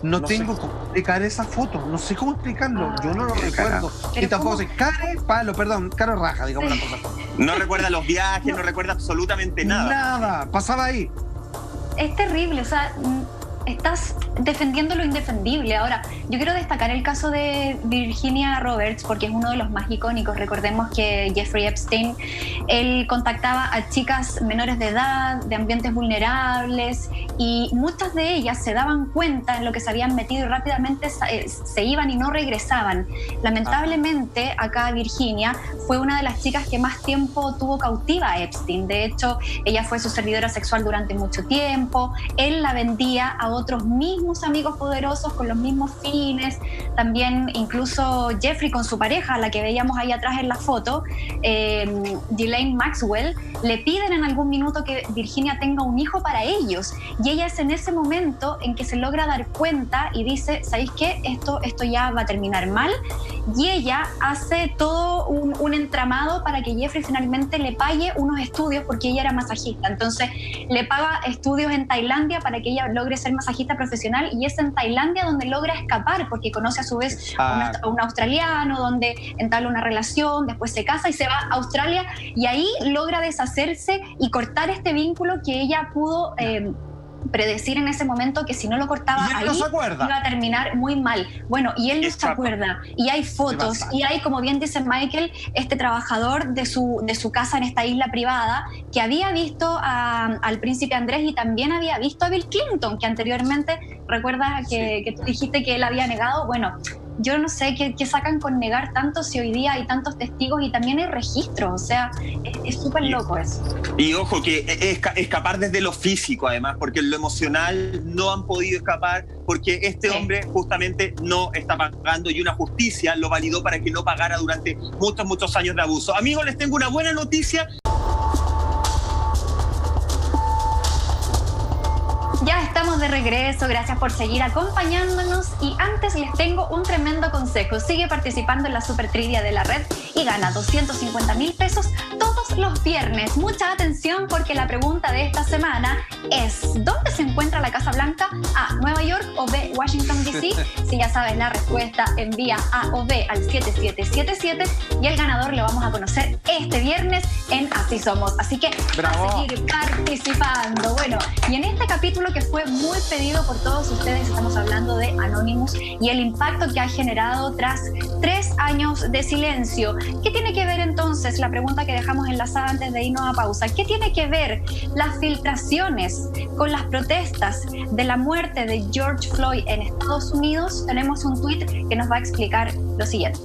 no tengo cómo explicar esa foto, no sé cómo explicarlo, yo no lo recuerdo. Y tampoco sé, caro raja, digamos la cosa. No recuerda los viajes, no recuerda absolutamente nada. Nada, pasaba ahí. Es terrible, o sea, estás defendiendo lo indefendible. Ahora, yo quiero destacar el caso de Virginia Roberts porque es uno de los más icónicos. Recordemos que Jeffrey Epstein, él contactaba a chicas menores de edad, de ambientes vulnerables, y muchas de ellas se daban cuenta en lo que se habían metido y rápidamente se iban y no regresaban. Lamentablemente, acá Virginia fue una de las chicas que más tiempo tuvo cautiva a Epstein. De hecho, ella fue su servidora sexual durante mucho tiempo. Él la vendía a otros mismos amigos poderosos con los mismos fines. También incluso Jeffrey con su pareja, la que veíamos ahí atrás en la foto, Ghislaine Maxwell, le piden en algún minuto que Virginia tenga un hijo para ellos, y ella es en ese momento en que se logra dar cuenta y dice, ¿sabéis qué? Esto ya va a terminar mal, y ella hace todo un entramado para que Jeffrey finalmente le pague unos estudios, porque ella era masajista. Entonces le paga estudios en Tailandia para que ella logre ser masajista profesional, y es en Tailandia donde logra escapar, porque conoce a su vez a un australiano, donde entabla una relación, después se casa y se va a Australia, y ahí logra deshacerse y cortar este vínculo que ella pudo predecir en ese momento, que si no lo cortaba ahí iba a terminar muy mal. Bueno, y él no se acuerda, y hay fotos, y hay, como bien dice Michael, este trabajador de su casa en esta isla privada que había visto al príncipe Andrés y también había visto a Bill Clinton, que anteriormente, ¿recuerdas que tú dijiste que él había negado? Bueno, yo no sé qué sacan con negar tanto si hoy día hay tantos testigos y también hay registros. O sea, es súper loco eso. Y ojo, que escapar desde lo físico, además, porque en lo emocional no han podido escapar, porque este hombre justamente no está pagando, y una justicia lo validó para que no pagara durante muchos años de abuso. Amigos, les tengo una buena noticia. Estamos de regreso, gracias por seguir acompañándonos y antes les tengo un tremendo consejo. Sigue participando en la Super Trivia de la red y gana 250.000 pesos todos los viernes. Mucha atención porque la pregunta de esta semana es ¿dónde se encuentra la Casa Blanca? A, Nueva York o B, Washington DC. Si ya sabes la respuesta, envía A o B al 7777 y el ganador lo vamos a conocer este viernes en Así Somos. Así que a seguir participando. Bueno, y en este capítulo que fue muy pedido por todos ustedes, estamos hablando de Anonymous y el impacto que ha generado tras 3 años de silencio. ¿Qué tiene que ver entonces, la pregunta que dejamos enlazada antes de irnos a pausa, qué tiene que ver las filtraciones con las protestas de la muerte de George Floyd en Estados Unidos? Tenemos un tuit que nos va a explicar lo siguiente.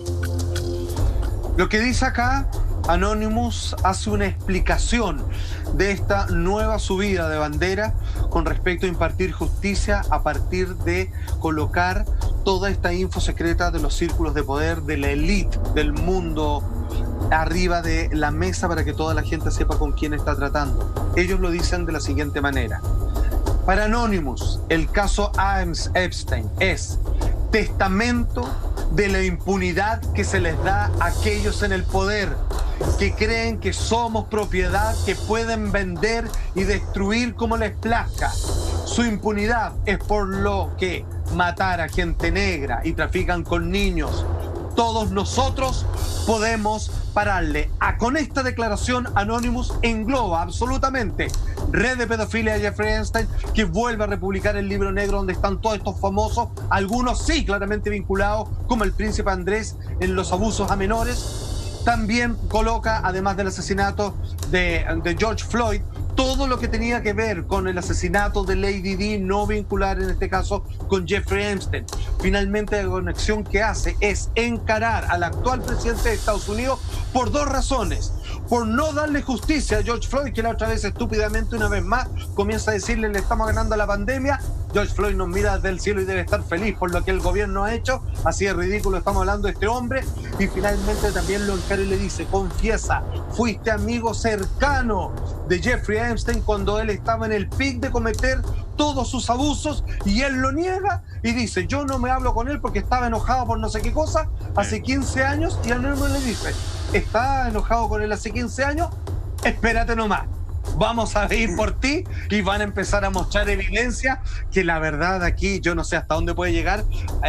Lo que dice acá, Anonymous hace una explicación de esta nueva subida de bandera con respecto a impartir justicia a partir de colocar toda esta info secreta de los círculos de poder, de la élite del mundo arriba de la mesa para que toda la gente sepa con quién está tratando. Ellos lo dicen de la siguiente manera. Para Anonymous, el caso Ames Epstein es testamento de la impunidad que se les da a aquellos en el poder que creen que somos propiedad que pueden vender y destruir como les plazca. Su impunidad es por lo que matar a gente negra y trafican con niños. Todos nosotros podemos pararle. Con esta declaración, Anonymous engloba absolutamente red de pedofilia de Jeffrey Epstein, que vuelve a republicar el libro negro donde están todos estos famosos, algunos sí claramente vinculados, como el príncipe Andrés, en los abusos a menores. También coloca, además del asesinato de George Floyd, todo lo que tenía que ver con el asesinato de Lady Di, no vincular en este caso con Jeffrey Epstein. Finalmente la conexión que hace es encarar al actual presidente de Estados Unidos por 2 razones. Por no darle justicia a George Floyd, que la otra vez estúpidamente una vez más comienza a decirle le estamos ganando la pandemia. George Floyd nos mira desde el cielo y debe estar feliz por lo que el gobierno ha hecho. Así de ridículo estamos hablando de este hombre. Y finalmente también lo encara y le dice, confiesa, fuiste amigo cercano de Jeffrey Epstein cuando él estaba en el pic de cometer todos sus abusos y él lo niega y dice, yo no me hablo con él porque estaba enojado por no sé qué cosa hace 15 años y al mismo le dice, ¿está enojado con él hace 15 años? Espérate nomás. Vamos a ir por ti y van a empezar a mostrar evidencia que la verdad aquí yo no sé hasta dónde puede llegar.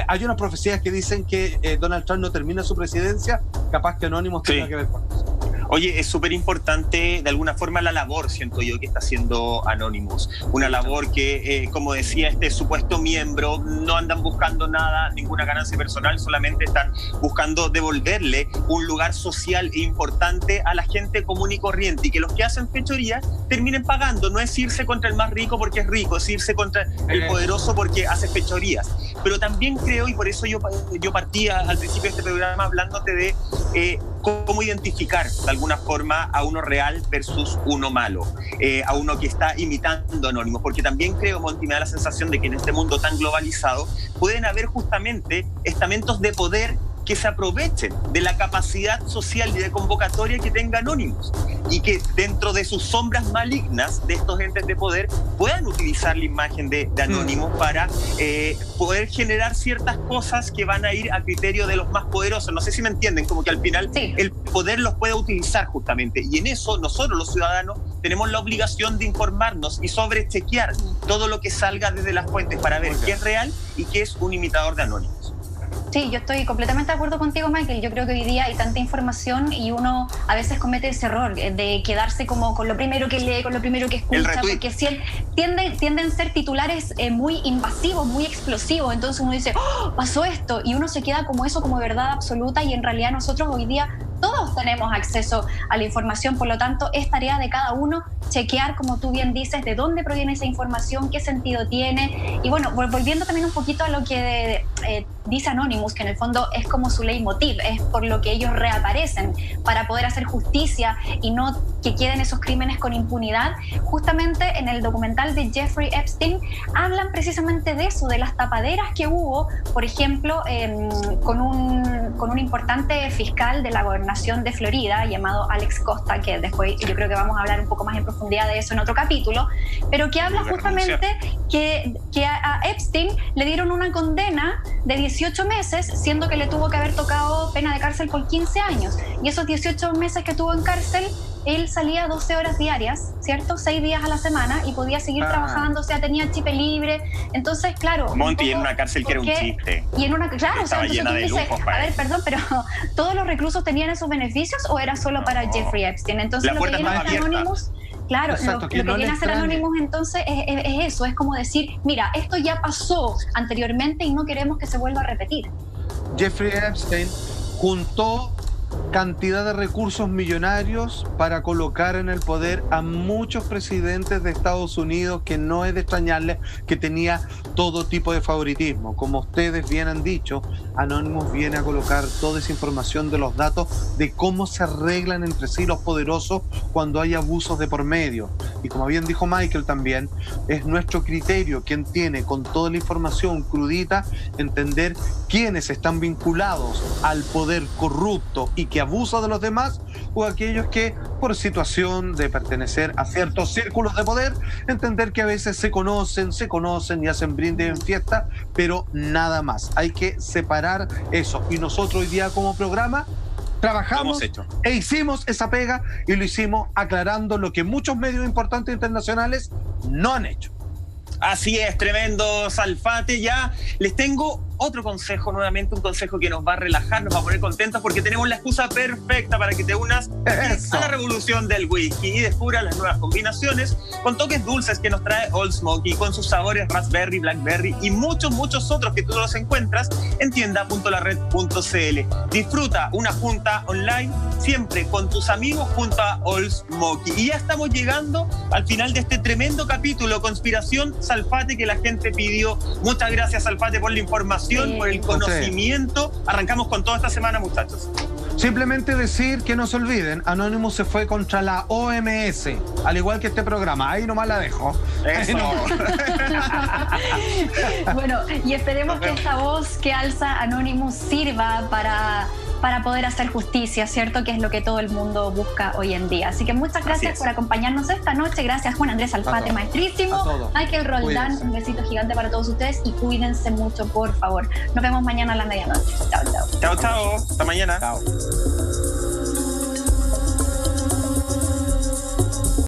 Hay unas profecías que dicen que Donald Trump no termina su presidencia, capaz que Anonymous tenga que ver con eso. Oye, es súper importante de alguna forma la labor, siento yo, que está haciendo Anonymous. Una labor que, como decía este supuesto miembro, no andan buscando nada, ninguna ganancia personal, solamente están buscando devolverle un lugar social e importante a la gente común y corriente y que los que hacen fechorías terminen pagando. No es irse contra el más rico porque es rico, es irse contra el poderoso porque hace fechorías. Pero también creo, y por eso yo partía al principio de este programa hablándote de cómo identificar de alguna forma a uno real versus uno malo, a uno que está imitando Anónimos, porque también creo, Monty, me da la sensación de que en este mundo tan globalizado pueden haber justamente estamentos de poder que se aprovechen de la capacidad social y de convocatoria que tenga Anonymous y que dentro de sus sombras malignas de estos entes de poder puedan utilizar la imagen de Anonymous para poder generar ciertas cosas que van a ir a criterio de los más poderosos. No sé si me entienden, como que al final el poder los puede utilizar justamente, y en eso nosotros los ciudadanos tenemos la obligación de informarnos y sobrechequear todo lo que salga desde las fuentes para ver qué es real y qué es un imitador de Anonymous. Sí, yo estoy completamente de acuerdo contigo, Michael. Yo creo que hoy día hay tanta información y uno a veces comete ese error de quedarse como con lo primero que lee, con lo primero que escucha, porque tienden a ser titulares muy invasivos, muy explosivos. Entonces uno dice, ¡oh, pasó esto! Y uno se queda como eso, como verdad absoluta, y en realidad nosotros hoy día todos tenemos acceso a la información, por lo tanto es tarea de cada uno chequear, como tú bien dices, de dónde proviene esa información, qué sentido tiene. Y bueno, volviendo también un poquito a lo que dice Anonymous, que en el fondo es como su leitmotiv, es por lo que ellos reaparecen para poder hacer justicia y no que queden esos crímenes con impunidad. Justamente en el documental de Jeffrey Epstein hablan precisamente de eso, de las tapaderas que hubo, por ejemplo, con un importante fiscal de la gobernación gobernación de Florida, llamado Alex Costa, que después yo creo que vamos a hablar un poco más en profundidad de eso en otro capítulo, pero que habla justamente que a Epstein le dieron una condena de 18 meses, siendo que le tuvo que haber tocado pena de cárcel por 15 años. Y esos 18 meses que estuvo en cárcel, él salía 12 horas diarias, ¿cierto? 6 días a la semana y podía seguir trabajando, o sea, tenía chip libre. Entonces, claro... Monty en una cárcel que era un chiste. Y en una... Claro, estaba llena de lujos. A ver, perdón, pero ¿todos los reclusos tenían esos beneficios o era solo para Jeffrey Epstein? Entonces, lo que viene a hacer Anonymous... Claro, exacto, lo que viene a hacer Anonymous entonces es eso, es como decir, mira, esto ya pasó anteriormente y no queremos que se vuelva a repetir. Jeffrey Epstein juntó cantidad de recursos millonarios para colocar en el poder a muchos presidentes de Estados Unidos, que no es de extrañarle que tenía todo tipo de favoritismo. Como ustedes bien han dicho, Anonymous viene a colocar toda esa información de los datos de cómo se arreglan entre sí los poderosos cuando hay abusos de por medio. Y como bien dijo Michael también, es nuestro criterio quien tiene con toda la información crudita entender quiénes están vinculados al poder corrupto y que abusa de los demás, o aquellos que por situación de pertenecer a ciertos círculos de poder, entender que a veces se conocen y hacen brindis en fiesta, pero nada más. Hay que separar eso, y nosotros hoy día como programa trabajamos e hicimos esa pega, y lo hicimos aclarando lo que muchos medios importantes internacionales no han hecho. Así es, tremendo Salfate. Ya les tengo otro consejo, nuevamente un consejo que nos va a relajar, nos va a poner contentos, porque tenemos la excusa perfecta para que te unas a la revolución del whisky y descubras las nuevas combinaciones con toques dulces que nos trae Old Smoky, con sus sabores raspberry, blackberry y muchos otros que tú los encuentras en tienda.lared.cl. Disfruta una junta online siempre con tus amigos junto a Old Smoky. Y ya estamos llegando al final de este tremendo capítulo, Conspiración Salfate, que la gente pidió. Muchas gracias, Salfate, por la información, por el conocimiento. Arrancamos con toda esta semana, muchachos. Simplemente decir que no se olviden, Anonymous se fue contra la OMS, al igual que este programa. Ahí nomás la dejo. Eso. Bueno, y esperemos que esta voz que alza Anonymous sirva para poder hacer justicia, ¿cierto? Que es lo que todo el mundo busca hoy en día. Así que muchas gracias por acompañarnos esta noche. Gracias, Juan Andrés Salfate, maestrísimo. Michael Roldán, un besito gigante para todos ustedes y cuídense mucho, por favor. Nos vemos mañana a la medianoche. Chao. Chao. Hasta mañana. Chao.